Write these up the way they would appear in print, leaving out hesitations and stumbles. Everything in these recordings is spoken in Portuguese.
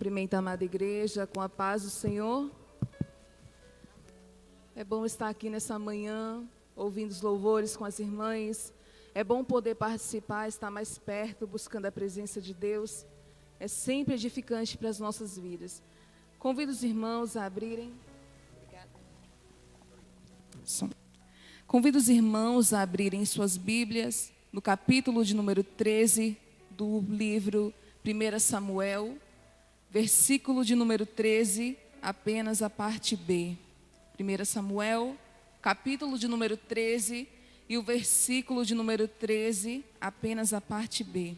Cumprimento a amada igreja com a paz do Senhor. É bom estar aqui nessa manhã, ouvindo os louvores com as irmãs. É bom poder participar, estar mais perto, buscando a presença de Deus. É sempre edificante para as nossas vidas. Convido os irmãos a abrirem. Obrigada. Convido os irmãos a abrirem suas Bíblias no capítulo de número 13 do livro 1 Samuel, versículo de número 13, apenas a parte B. 1 Samuel, capítulo de número 13 e o versículo de número 13, apenas a parte B.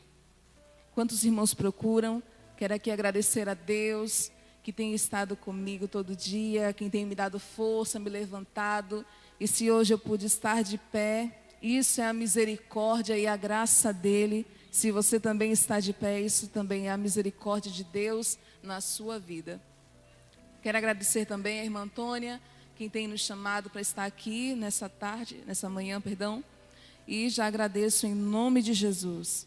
Quantos irmãos procuram? Quero aqui agradecer a Deus que tem estado comigo todo dia, quem tem me dado força, me levantado. E se hoje eu pude estar de pé, isso é a misericórdia e a graça dele. Se você também está de pé, isso também é a misericórdia de Deus na sua vida. Quero agradecer também a irmã Antônia, quem tem nos chamado para estar aqui nessa manhã, e já agradeço em nome de Jesus.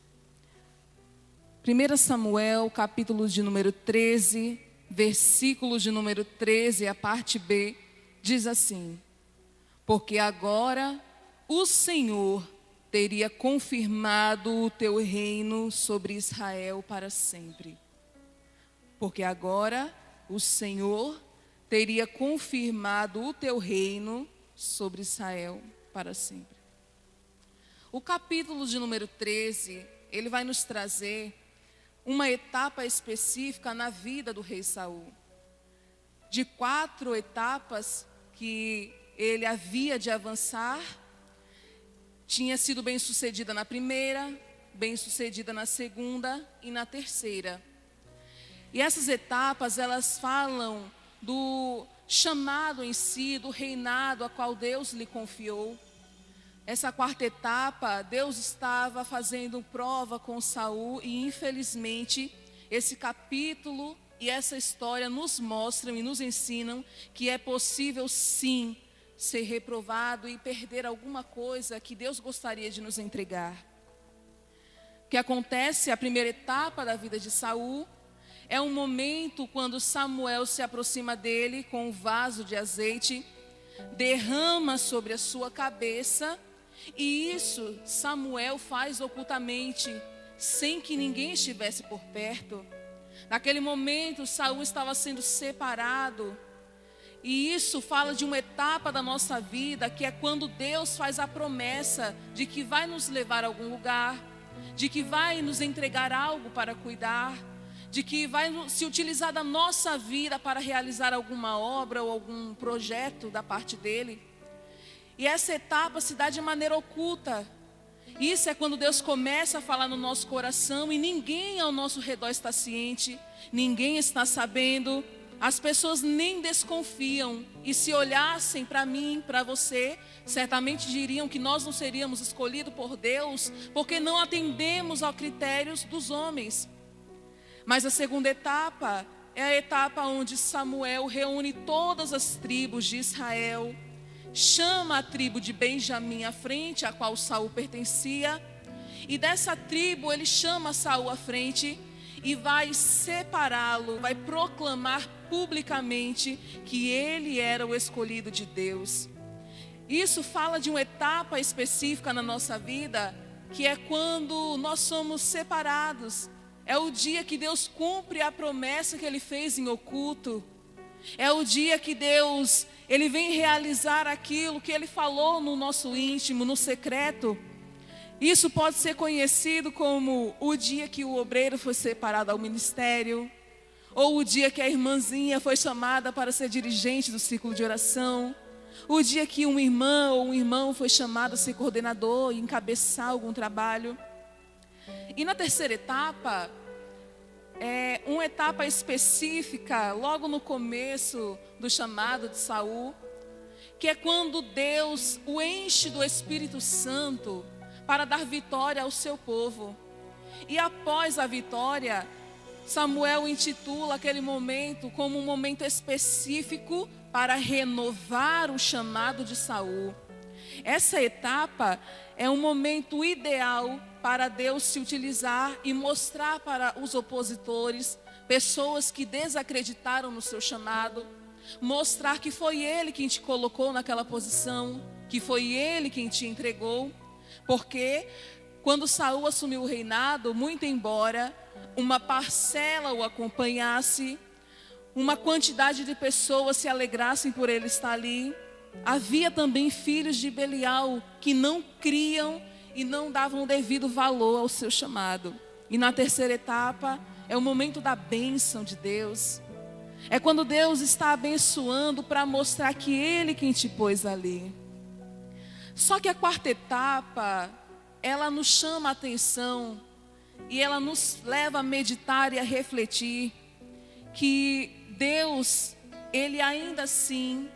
1 Samuel, capítulo de número 13, versículo de número 13, a parte B, diz assim: porque agora o Senhor teria confirmado o teu reino sobre Israel para sempre. Porque agora o Senhor teria confirmado o teu reino sobre Israel para sempre. O capítulo de número 13, ele vai nos trazer uma etapa específica na vida do rei Saul. De 4 etapas que ele havia de avançar, tinha sido bem sucedida na primeira, bem sucedida na segunda e na terceira. E essas etapas, elas falam do chamado em si, do reinado a qual Deus lhe confiou. Essa 4ª etapa, Deus estava fazendo prova com Saul e infelizmente esse capítulo e essa história nos mostram e nos ensinam que é possível sim ser reprovado e perder alguma coisa que Deus gostaria de nos entregar. O que acontece, a primeira etapa da vida de Saul, é um momento quando Samuel se aproxima dele com um vaso de azeite, derrama sobre a sua cabeça, e isso Samuel faz ocultamente, sem que ninguém estivesse por perto. Naquele momento, Saul estava sendo separado. E isso fala de uma etapa da nossa vida, que é quando Deus faz a promessa de que vai nos levar a algum lugar, de que vai nos entregar algo para cuidar, de que vai se utilizar da nossa vida para realizar alguma obra ou algum projeto da parte dele. E essa etapa se dá de maneira oculta. Isso é quando Deus começa a falar no nosso coração e ninguém ao nosso redor está ciente, ninguém está sabendo. As pessoas nem desconfiam, e se olhassem para mim, para você, certamente diriam que nós não seríamos escolhidos por Deus, porque não atendemos aos critérios dos homens. Mas a segunda etapa é a etapa onde Samuel reúne todas as tribos de Israel, chama a tribo de Benjamim à frente, a qual Saul pertencia, e dessa tribo ele chama Saul à frente e vai separá-lo, vai proclamar publicamente que ele era o escolhido de Deus. Isso fala de uma etapa específica na nossa vida, que é quando nós somos separados. É o dia que Deus cumpre a promessa que Ele fez em oculto. É o dia que Deus, Ele vem realizar aquilo que Ele falou no nosso íntimo, no secreto. Isso pode ser conhecido como o dia que o obreiro foi separado ao ministério, ou o dia que a irmãzinha foi chamada para ser dirigente do círculo de oração, o dia que uma irmã ou um irmão foi chamado a ser coordenador e encabeçar algum trabalho. E na terceira etapa, é uma etapa específica, logo no começo do chamado de Saul, que é quando Deus o enche do Espírito Santo para dar vitória ao seu povo. E após a vitória, Samuel intitula aquele momento como um momento específico para renovar o chamado de Saul. Essa etapa é um momento ideal para Deus se utilizar e mostrar para os opositores, pessoas que desacreditaram no seu chamado, mostrar que foi Ele quem te colocou naquela posição, que foi Ele quem te entregou, porque quando Saul assumiu o reinado, muito embora uma parcela o acompanhasse, uma quantidade de pessoas se alegrassem por ele estar ali, havia também filhos de Belial que não criam e não davam o devido valor ao seu chamado. E na terceira etapa é o momento da bênção de Deus. É quando Deus está abençoando para mostrar que Ele quem te pôs ali. Só que a quarta etapa, ela nos chama a atenção e ela nos leva a meditar e a refletir que Deus, Ele ainda assim,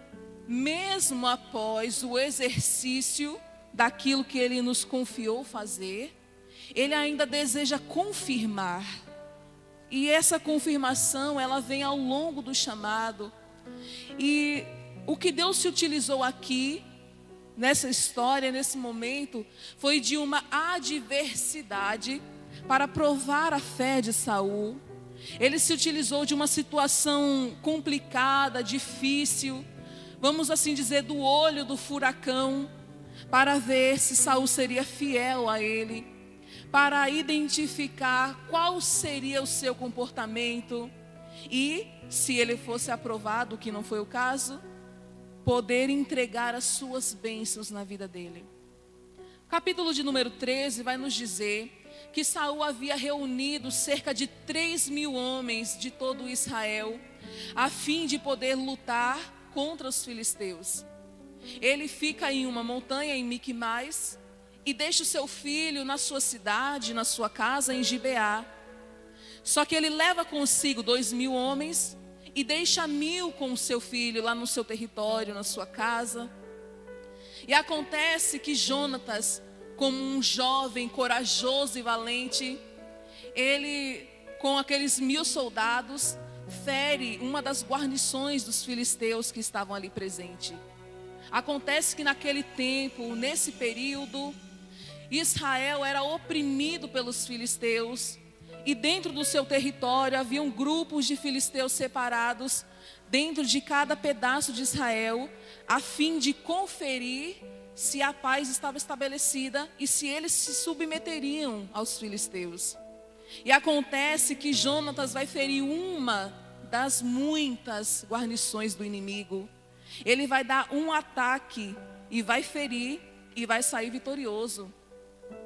mesmo após o exercício daquilo que Ele nos confiou fazer, Ele ainda deseja confirmar. E essa confirmação, ela vem ao longo do chamado. E o que Deus se utilizou aqui, nessa história, nesse momento, foi de uma adversidade para provar a fé de Saul. Ele se utilizou de uma situação complicada, difícil, vamos assim dizer, do olho do furacão, para ver se Saul seria fiel a ele, para identificar qual seria o seu comportamento e, se ele fosse aprovado, o que não foi o caso, poder entregar as suas bênçãos na vida dele. Capítulo de número 13 vai nos dizer que Saul havia reunido cerca de 3.000 homens de todo Israel, a fim de poder lutar contra os filisteus. Ele fica em uma montanha em Miquimais e deixa o seu filho na sua cidade, na sua casa em Gibeá. Só que ele leva consigo 2.000 homens e deixa 1.000 com o seu filho lá no seu território, na sua casa. E acontece que Jonatas, como um jovem corajoso e valente, ele, com aqueles 1.000 soldados, fere uma das guarnições dos filisteus que estavam ali presentes. Acontece que naquele tempo, nesse período, Israel era oprimido pelos filisteus, e dentro do seu território haviam grupos de filisteus separados dentro de cada pedaço de Israel, a fim de conferir se a paz estava estabelecida e se eles se submeteriam aos filisteus. E acontece que Jonatas vai ferir uma das muitas guarnições do inimigo. Ele vai dar um ataque e vai ferir e vai sair vitorioso.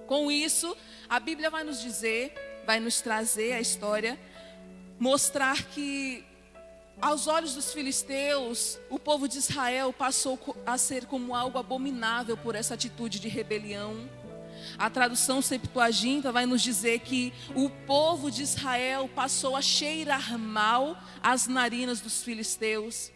Com isso, a Bíblia vai nos dizer, vai nos trazer a história, mostrar que aos olhos dos filisteus, o povo de Israel passou a ser como algo abominável por essa atitude de rebelião. A tradução Septuaginta vai nos dizer que o povo de Israel passou a cheirar mal as narinas dos filisteus.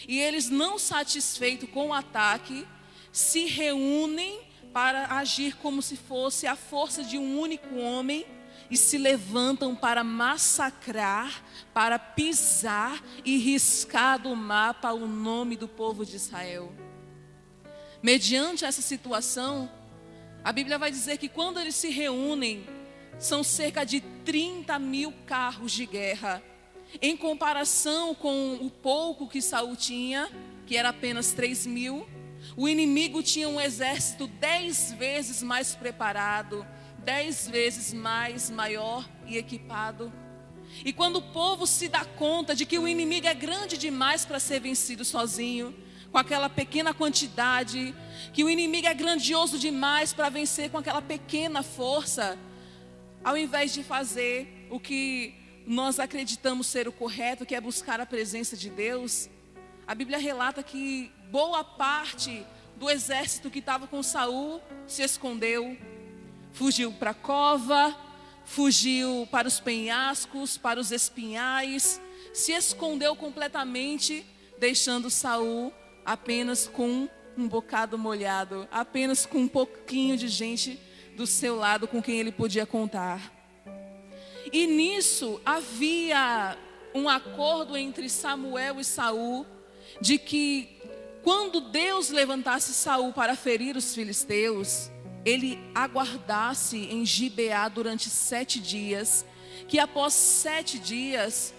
E eles, não satisfeitos com o ataque, se reúnem para agir como se fosse a força de um único homem e se levantam para massacrar, para pisar e riscar do mapa o nome do povo de Israel. Mediante essa situação, a Bíblia vai dizer que quando eles se reúnem, são cerca de 30.000 carros de guerra. Em comparação com o pouco que Saul tinha, que era apenas 3.000, o inimigo tinha um exército 10 vezes mais preparado, 10 vezes mais maior e equipado. E quando o povo se dá conta de que o inimigo é grande demais para ser vencido sozinho, com aquela pequena quantidade, que o inimigo é grandioso demais para vencer com aquela pequena força, ao invés de fazer o que nós acreditamos ser o correto, que é buscar a presença de Deus, a Bíblia relata que boa parte do exército que estava com Saul se escondeu, fugiu para a cova, fugiu para os penhascos, para os espinhais, se escondeu completamente, deixando Saul apenas com um bocado molhado, apenas com um pouquinho de gente do seu lado com quem ele podia contar. E nisso havia um acordo entre Samuel e Saul, de que quando Deus levantasse Saul para ferir os filisteus, ele aguardasse em Gibeá durante 7 dias, que após 7 dias,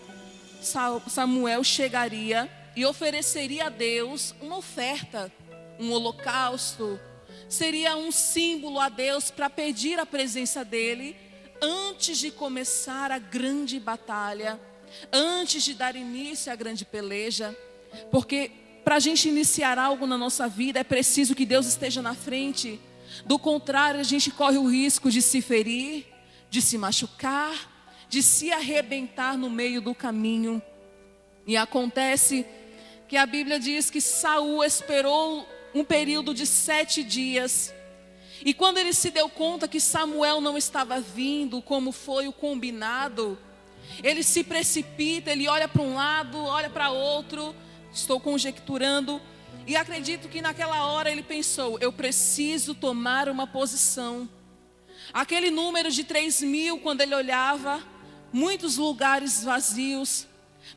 Samuel chegaria e ofereceria a Deus uma oferta, um holocausto. Seria um símbolo a Deus para pedir a presença dele antes de começar a grande batalha, antes de dar início à grande peleja. Porque para a gente iniciar algo na nossa vida é preciso que Deus esteja na frente. Do contrário, a gente corre o risco de se ferir, de se machucar, de se arrebentar no meio do caminho. E acontece que a Bíblia diz que Saul esperou um período de 7 dias. E quando ele se deu conta que Samuel não estava vindo como foi o combinado, ele se precipita, ele olha para um lado, olha para outro, estou conjecturando, e acredito que naquela hora ele pensou: eu preciso tomar uma posição. Aquele número de 3.000, quando ele olhava, muitos lugares vazios,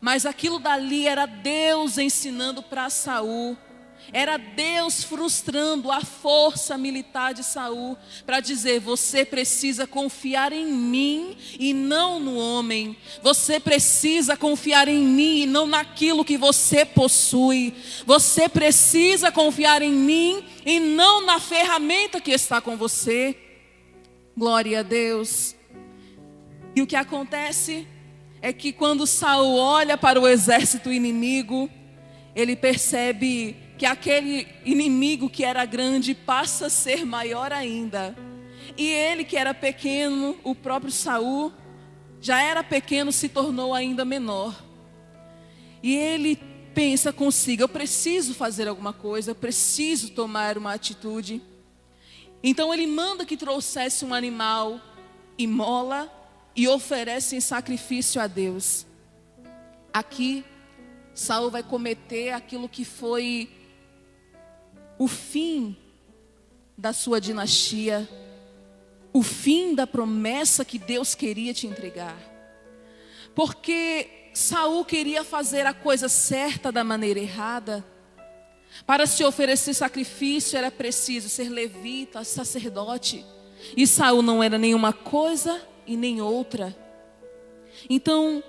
mas aquilo dali era Deus ensinando para Saul. Era Deus frustrando a força militar de Saul para dizer: você precisa confiar em mim e não no homem. Você precisa confiar em mim e não naquilo que você possui. Você precisa confiar em mim e não na ferramenta que está com você. Glória a Deus. E o que acontece é que quando Saul olha para o exército inimigo, ele percebe que aquele inimigo que era grande passa a ser maior ainda. E ele que era pequeno, o próprio Saul, já era pequeno, se tornou ainda menor. E ele pensa consigo: eu preciso fazer alguma coisa, eu preciso tomar uma atitude. Então ele manda que trouxesse um animal, imola e oferece em sacrifício a Deus. Aqui, Saul vai cometer aquilo que foi o fim da sua dinastia, o fim da promessa que Deus queria te entregar. Porque Saul queria fazer a coisa certa da maneira errada. Para se oferecer sacrifício era preciso ser levita, sacerdote. E Saul não era nenhuma coisa e nem outra. Então,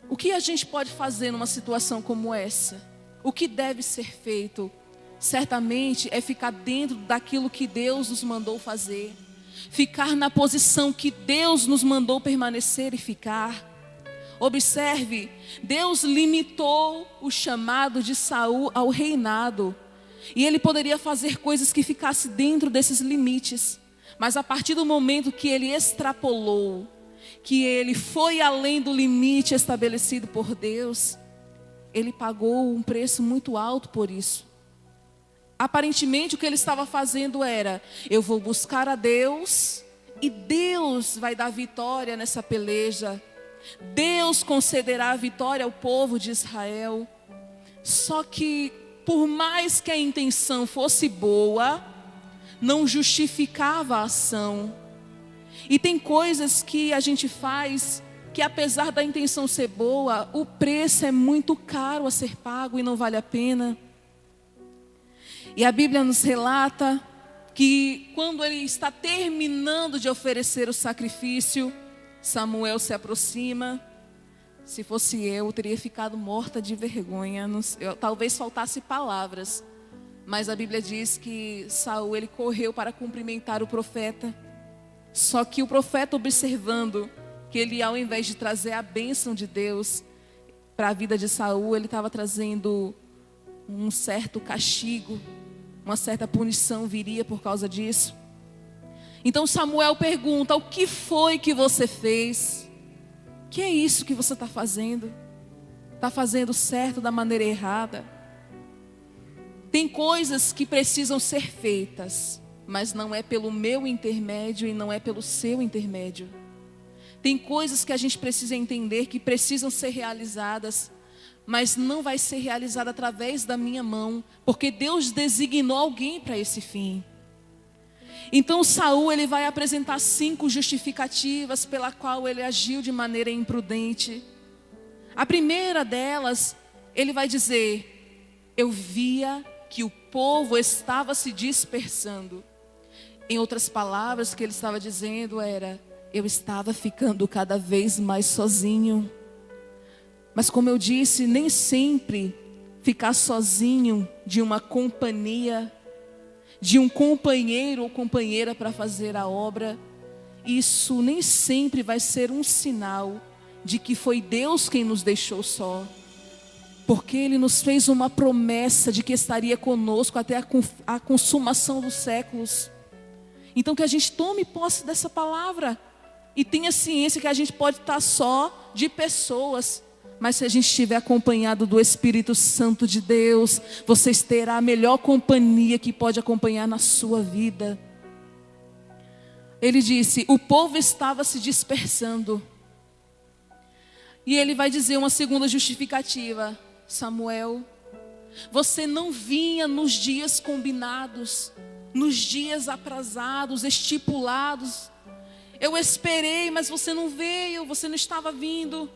o que a gente pode fazer numa situação como essa? O que deve ser feito? Certamente é ficar dentro daquilo que Deus nos mandou fazer. Ficar na posição que Deus nos mandou permanecer e ficar. Observe, Deus limitou o chamado de Saul ao reinado. E ele poderia fazer coisas que ficassem dentro desses limites. Mas a partir do momento que ele extrapolou, que ele foi além do limite estabelecido por Deus, ele pagou um preço muito alto por isso. Aparentemente o que ele estava fazendo era: eu vou buscar a Deus e Deus vai dar vitória nessa peleja. Deus concederá a vitória ao povo de Israel. Só que por mais que a intenção fosse boa, não justificava a ação. E tem coisas que a gente faz que, apesar da intenção ser boa, o preço é muito caro a ser pago e não vale a pena. E a Bíblia nos relata que quando ele está terminando de oferecer o sacrifício, Samuel se aproxima. Se fosse eu teria ficado morta de vergonha. Talvez faltasse palavras. Mas a Bíblia diz que Saul, ele correu para cumprimentar o profeta. Só que o profeta, observando que ele, ao invés de trazer a bênção de Deus para a vida de Saul, ele estava trazendo um certo castigo, uma certa punição viria por causa disso. Então Samuel pergunta: o que foi que você fez? Que é isso que você está fazendo? Está fazendo certo da maneira errada? Tem coisas que precisam ser feitas, mas não é pelo meu intermédio e não é pelo seu intermédio. Tem coisas que a gente precisa entender que precisam ser realizadas, mas não vai ser realizada através da minha mão, porque Deus designou alguém para esse fim. Então Saul, ele vai apresentar 5 justificativas pela qual ele agiu de maneira imprudente. A primeira delas, ele vai dizer: eu via que o povo estava se dispersando. Em outras palavras, o que ele estava dizendo era: eu estava ficando cada vez mais sozinho. Mas como eu disse, nem sempre ficar sozinho de uma companhia, de um companheiro ou companheira para fazer a obra, isso nem sempre vai ser um sinal de que foi Deus quem nos deixou só. Porque Ele nos fez uma promessa de que estaria conosco até a consumação dos séculos. Então que a gente tome posse dessa palavra e tenha ciência que a gente pode estar só de pessoas, mas se a gente estiver acompanhado do Espírito Santo de Deus, vocês terão a melhor companhia que pode acompanhar na sua vida. Ele disse, o povo estava se dispersando. E ele vai dizer uma segunda justificativa. Samuel, você não vinha nos dias combinados, nos dias aprazados, estipulados. Eu esperei, mas você não veio, você não estava vindo.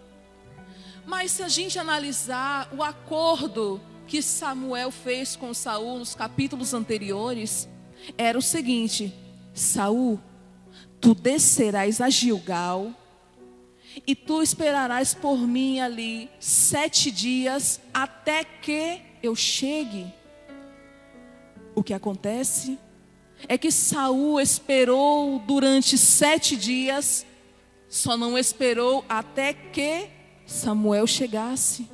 Mas se a gente analisar o acordo que Samuel fez com Saul nos capítulos anteriores, era o seguinte: Saul, tu descerás a Gilgal e tu esperarás por mim ali 7 dias até que eu chegue. O que acontece é que Saul esperou durante 7 dias, só não esperou até que Samuel chegasse.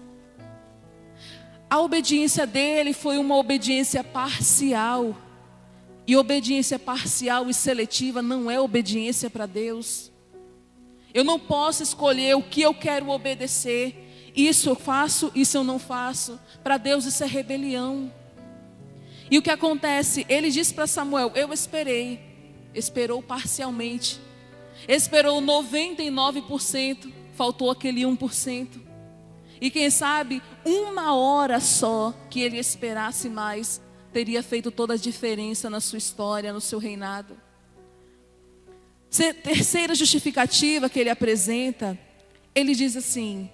A obediência dele foi uma obediência parcial. E obediência parcial e seletiva não é obediência para Deus. Eu não posso escolher o que eu quero obedecer. Isso eu faço, isso eu não faço. Para Deus isso é rebelião. E o que acontece? Ele disse para Samuel, eu esperei. Esperou parcialmente. Esperou 99%. Faltou aquele 1%. E quem sabe, 1 hora só que ele esperasse mais, teria feito toda a diferença na sua história, no seu reinado. Terceira justificativa que ele apresenta, ele diz assim,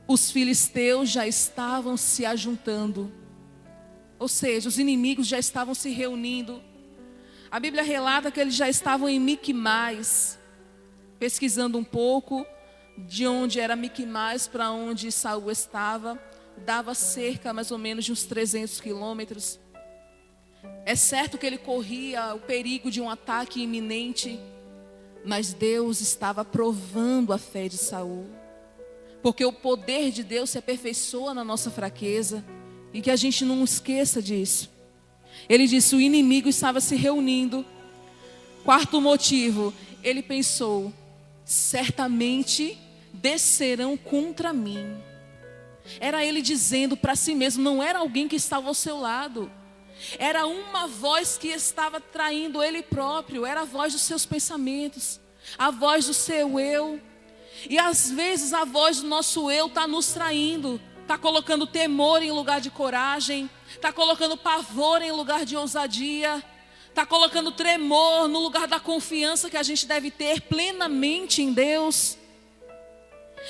os filisteus já estavam se ajuntando. Ou seja, os inimigos já estavam se reunindo. A Bíblia relata que eles já estavam em Miquimais. Pesquisando um pouco de onde era Miquimais para onde Saul estava, dava cerca mais ou menos de uns 300 quilômetros. É certo que ele corria o perigo de um ataque iminente, mas Deus estava provando a fé de Saul. Porque o poder de Deus se aperfeiçoa na nossa fraqueza, e que a gente não esqueça disso. Ele disse, o inimigo estava se reunindo. Quarto motivo, ele pensou, certamente descerão contra mim. Era ele dizendo para si mesmo, não era alguém que estava ao seu lado. Era uma voz que estava traindo ele próprio, era a voz dos seus pensamentos, a voz do seu eu. E às vezes a voz do nosso eu está nos traindo, está colocando temor em lugar de coragem, está colocando pavor em lugar de ousadia, está colocando tremor no lugar da confiança que a gente deve ter plenamente em Deus.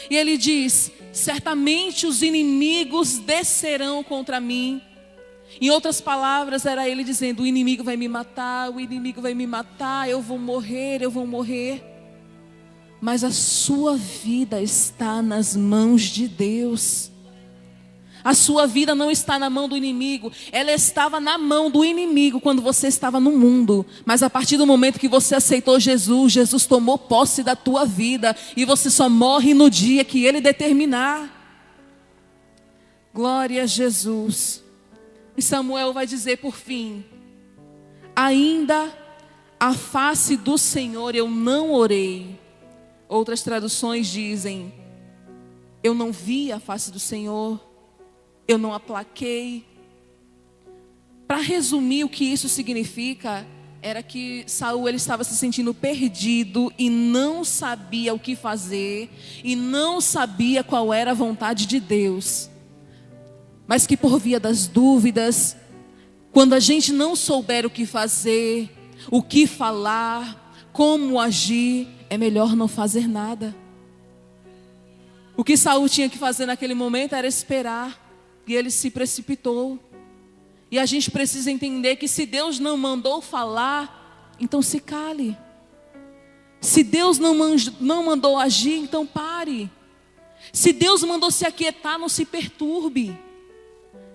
E ele diz, certamente os inimigos descerão contra mim. Em outras palavras, era ele dizendo, o inimigo vai me matar, o inimigo vai me matar, eu vou morrer, eu vou morrer. Mas a sua vida está nas mãos de Deus. A sua vida não está na mão do inimigo, ela estava na mão do inimigo quando você estava no mundo. Mas a partir do momento que você aceitou Jesus, Jesus tomou posse da tua vida e você só morre no dia que Ele determinar. Glória a Jesus. E Samuel vai dizer por fim, ainda à face do Senhor eu não orei. Outras traduções dizem, eu não vi a face do Senhor, eu não aplaquei. Para resumir o que isso significa, era que Saul ele estava se sentindo perdido e não sabia o que fazer, e não sabia qual era a vontade de Deus. Mas que por via das dúvidas, quando a gente não souber o que fazer, o que falar, como agir, é melhor não fazer nada. O que Saul tinha que fazer naquele momento era esperar. E ele se precipitou. E a gente precisa entender que se Deus não mandou falar, então se cale. Se Deus não mandou agir, então pare. Se Deus mandou se aquietar, não se perturbe.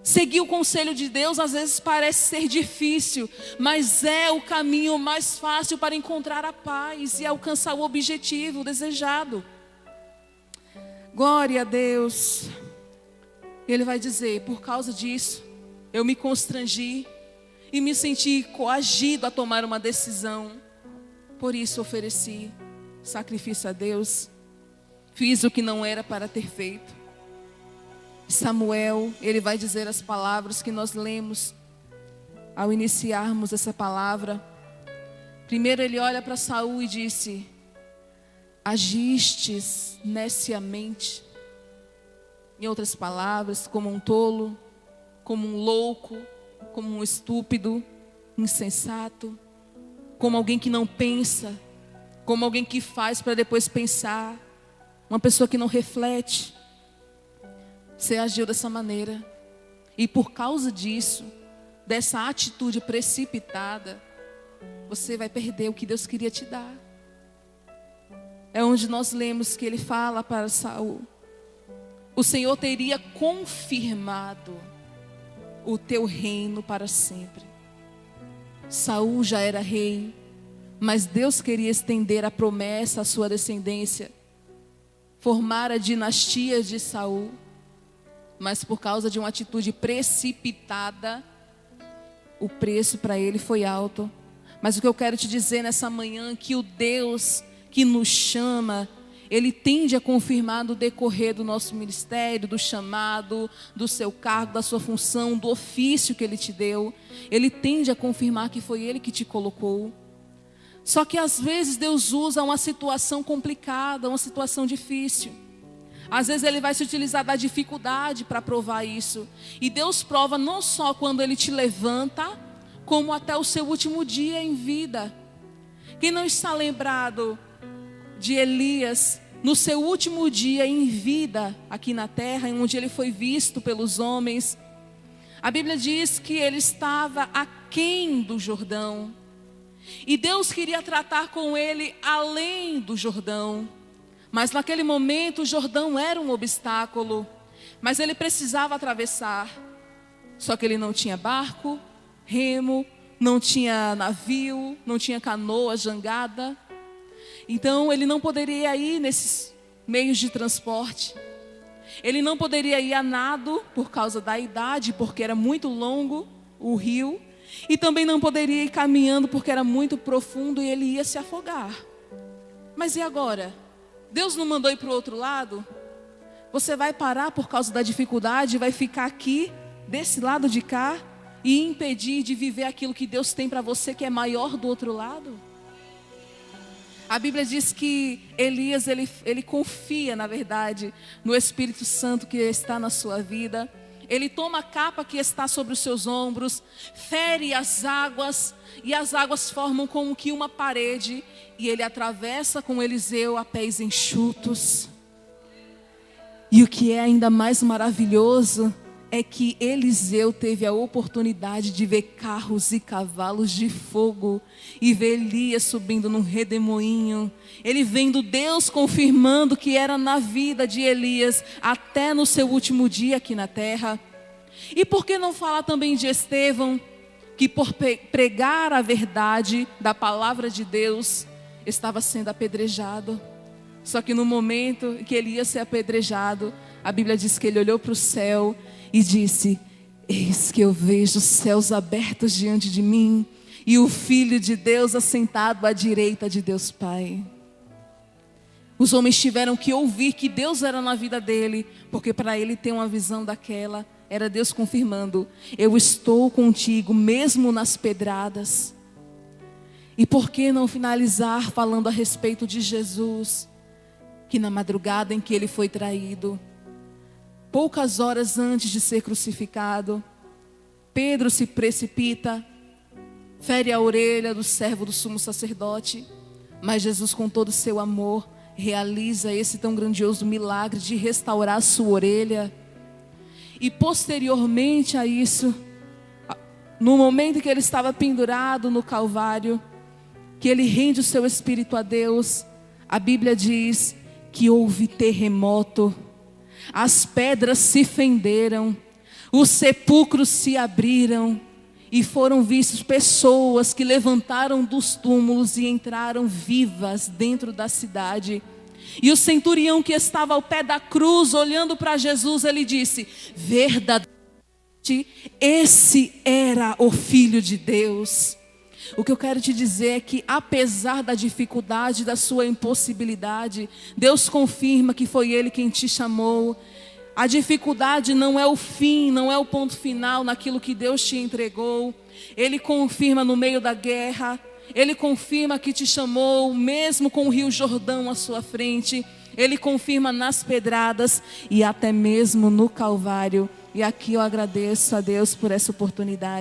Seguir o conselho de Deus às vezes parece ser difícil, mas é o caminho mais fácil para encontrar a paz e alcançar o objetivo desejado. Glória a Deus. Ele vai dizer: por causa disso, eu me constrangi e me senti coagido a tomar uma decisão. Por isso ofereci sacrifício a Deus. Fiz o que não era para ter feito. Samuel, ele vai dizer as palavras que nós lemos ao iniciarmos essa palavra. Primeiro ele olha para Saul e disse: agistes neciamente. Em outras palavras, como um tolo, como um louco, como um estúpido, insensato, como alguém que não pensa, como alguém que faz para depois pensar, uma pessoa que não reflete. Você agiu dessa maneira, e por causa disso, dessa atitude precipitada, você vai perder o que Deus queria te dar. É onde nós lemos que ele fala para Saul: o Senhor teria confirmado o teu reino para sempre. Saul já era rei, mas Deus queria estender a promessa à sua descendência, formar a dinastia de Saul. Mas por causa de uma atitude precipitada, o preço para ele foi alto. Mas o que eu quero te dizer nessa manhã é que o Deus que nos chama, Ele tende a confirmar no decorrer do nosso ministério, do chamado, do seu cargo, da sua função, do ofício que Ele te deu. Ele tende a confirmar que foi Ele que te colocou. Só que às vezes Deus usa uma situação complicada, uma situação difícil. Às vezes Ele vai se utilizar da dificuldade para provar isso. E Deus prova não só quando Ele te levanta, como até o seu último dia em vida. Quem não está lembrado de Elias no seu último dia em vida aqui na terra, onde ele foi visto pelos homens? A Bíblia diz que ele estava aquém do Jordão. E Deus queria tratar com ele além do Jordão. Mas naquele momento o Jordão era um obstáculo, mas ele precisava atravessar. Só que ele não tinha barco, remo, não tinha navio, não tinha canoa, jangada. Então ele não poderia ir nesses meios de transporte. Ele não poderia ir a nado por causa da idade, porque era muito longo o rio. E também não poderia ir caminhando porque era muito profundo e ele ia se afogar. Mas e agora? Deus não mandou ir para o outro lado? Você vai parar por causa da dificuldade, vai ficar aqui, desse lado de cá, e impedir de viver aquilo que Deus tem para você, que é maior do outro lado? A Bíblia diz que Elias, ele confia, na verdade, no Espírito Santo que está na sua vida. Ele toma a capa que está sobre os seus ombros, fere as águas, e as águas formam como que uma parede, e ele atravessa com Eliseu a pés enxutos. E o que é ainda mais maravilhoso é que Eliseu teve a oportunidade de ver carros e cavalos de fogo, e ver Elias subindo num redemoinho. Ele vendo Deus confirmando que era na vida de Elias, até no seu último dia aqui na terra. E por que não falar também de Estevão, que por pregar a verdade da palavra de Deus, estava sendo apedrejado. Só que no momento que ele ia ser apedrejado, a Bíblia diz que ele olhou para o céu e disse: eis que eu vejo os céus abertos diante de mim, e o Filho de Deus assentado à direita de Deus Pai. Os homens tiveram que ouvir que Deus era na vida dele, porque para ele ter uma visão daquela, era Deus confirmando: eu estou contigo mesmo nas pedradas. E por que não finalizar falando a respeito de Jesus, que na madrugada em que ele foi traído, poucas horas antes de ser crucificado, Pedro se precipita, fere a orelha do servo do sumo sacerdote, mas Jesus, com todo o seu amor, realiza esse tão grandioso milagre de restaurar a sua orelha. E posteriormente a isso, no momento em que ele estava pendurado no Calvário, que ele rende o seu espírito a Deus, a Bíblia diz que houve terremoto, as pedras se fenderam, os sepulcros se abriram e foram vistos pessoas que levantaram dos túmulos e entraram vivas dentro da cidade. E o centurião que estava ao pé da cruz, olhando para Jesus, ele disse: verdadeiramente, esse era o Filho de Deus. O que eu quero te dizer é que, apesar da dificuldade, da sua impossibilidade, Deus confirma que foi Ele quem te chamou. A dificuldade não é o fim, não é o ponto final naquilo que Deus te entregou. Ele confirma no meio da guerra. Ele confirma que te chamou, mesmo com o Rio Jordão à sua frente. Ele confirma nas pedradas e até mesmo no Calvário. E aqui eu agradeço a Deus por essa oportunidade.